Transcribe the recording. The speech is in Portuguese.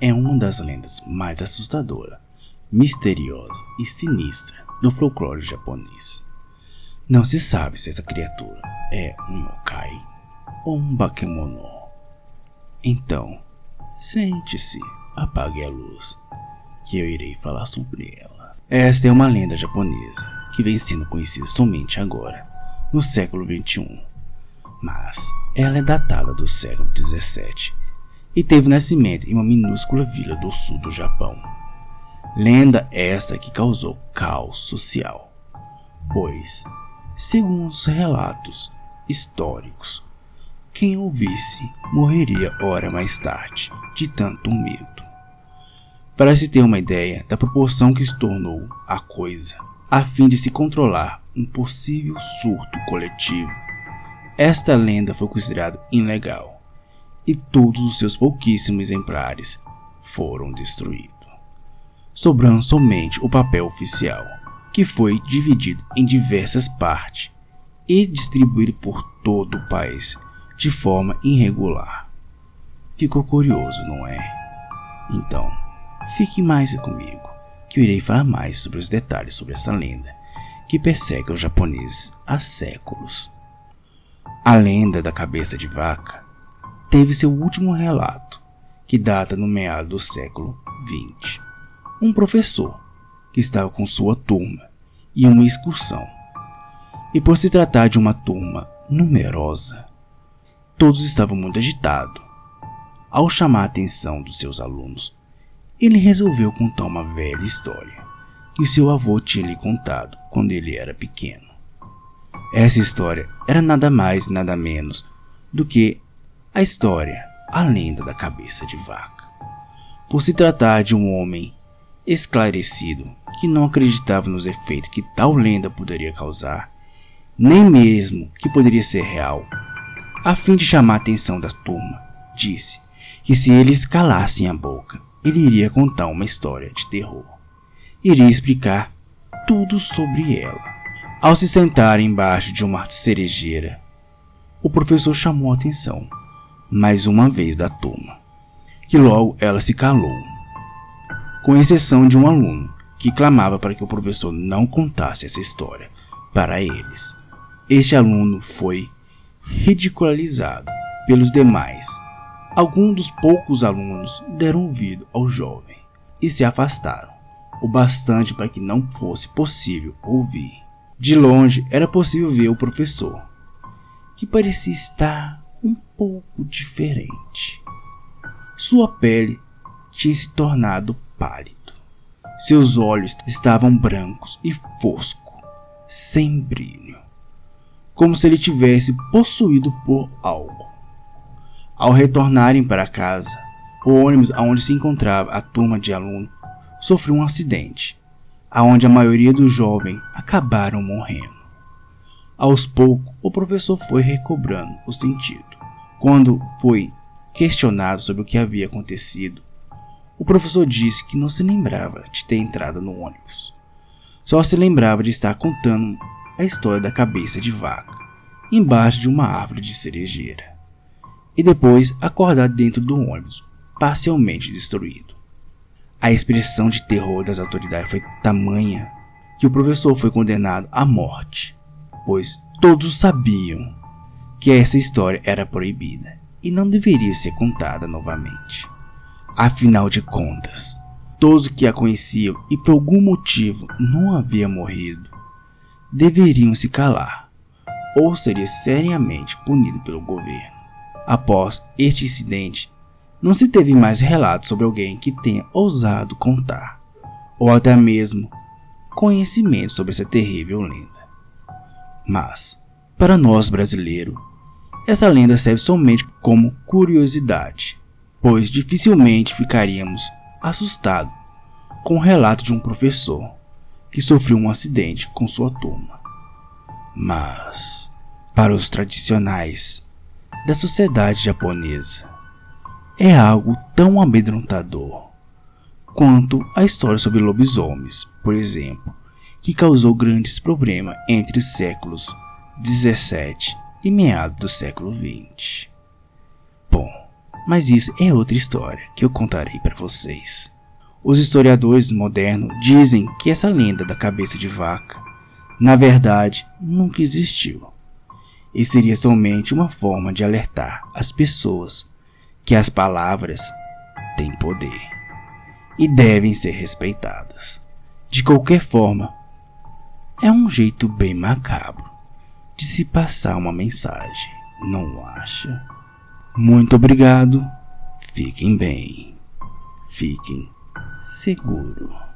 é uma das lendas mais assustadoras, misteriosa e sinistra do folclore japonês. Não se sabe se essa criatura é um yokai ou um bakemono. Então, sente-se, apague a luz, que eu irei falar sobre ela. Esta é uma lenda japonesa que vem sendo conhecida somente agora, no século XXI, mas ela é datada do século XVII e teve nascimento em uma minúscula vila do sul do Japão. Lenda esta que causou caos social, pois, segundo os relatos históricos, quem ouvisse morreria hora mais tarde de tanto medo. Para se ter uma ideia da proporção que se tornou a coisa, a fim de se controlar um possível surto coletivo, esta lenda foi considerada ilegal e todos os seus pouquíssimos exemplares foram destruídos, sobrando somente o papel oficial, que foi dividido em diversas partes e distribuído por todo o país de forma irregular. Ficou curioso, não é? Então, fique mais comigo, que eu irei falar mais sobre os detalhes sobre esta lenda que persegue os japoneses há séculos. A lenda da cabeça de vaca teve seu último relato, que data no meado do século XX. Um professor que estava com sua turma em uma excursão, e por se tratar de uma turma numerosa, todos estavam muito agitados. Ao chamar a atenção dos seus alunos, ele resolveu contar uma velha história que seu avô tinha lhe contado quando ele era pequeno. Essa história era nada mais nada menos do que a lenda da cabeça de vaca. Por se tratar de um homem esclarecido que não acreditava nos efeitos que tal lenda poderia causar, nem mesmo que poderia ser real, a fim de chamar a atenção da turma, disse que se eles calassem a boca, ele iria contar uma história de terror. Iria explicar tudo sobre ela. Ao se sentar embaixo de uma cerejeira, o professor chamou a atenção mais uma vez da turma, que logo ela se calou, com exceção de um aluno que clamava para que o professor não contasse essa história para eles. Este aluno foi ridicularizado pelos demais. Alguns dos poucos alunos deram ouvido ao jovem e se afastaram o bastante para que não fosse possível ouvir. De longe era possível ver o professor, que parecia estar um pouco diferente. Sua pele tinha se tornado pálido. Seus olhos estavam brancos e foscos, sem brilho, como se ele tivesse possuído por algo. Ao retornarem para casa, o ônibus onde se encontrava a turma de alunos sofreu um acidente, aonde a maioria dos jovens acabaram morrendo. Aos poucos, o professor foi recobrando o sentido. Quando foi questionado sobre o que havia acontecido, o professor disse que não se lembrava de ter entrado no ônibus. Só se lembrava de estar contando a história da cabeça de vaca embaixo de uma árvore de cerejeira, e depois acordar dentro do ônibus, parcialmente destruído. A expressão de terror das autoridades foi tamanha que o professor foi condenado à morte, pois todos sabiam que essa história era proibida e não deveria ser contada novamente. Afinal de contas, todos que a conheciam e por algum motivo não havia morrido, deveriam se calar ou seria seriamente punido pelo governo. Após este incidente, não se teve mais relatos sobre alguém que tenha ousado contar, ou até mesmo conhecimento sobre essa terrível lenda. Mas, para nós brasileiros, essa lenda serve somente como curiosidade, pois dificilmente ficaríamos assustados com o relato de um professor que sofreu um acidente com sua turma. Mas, para os tradicionais da sociedade japonesa, é algo tão amedrontador quanto a história sobre lobisomens, por exemplo, que causou grandes problemas entre os séculos 17 e meados do século XX. Bom, Mas isso é outra história que eu contarei para vocês. Os historiadores modernos dizem que essa lenda da cabeça de vaca, na verdade, nunca existiu. E seria somente uma forma de alertar as pessoas que as palavras têm poder e devem ser respeitadas. De qualquer forma, é um jeito bem macabro de se passar uma mensagem, não acha? Muito obrigado, fiquem bem, fiquem seguros.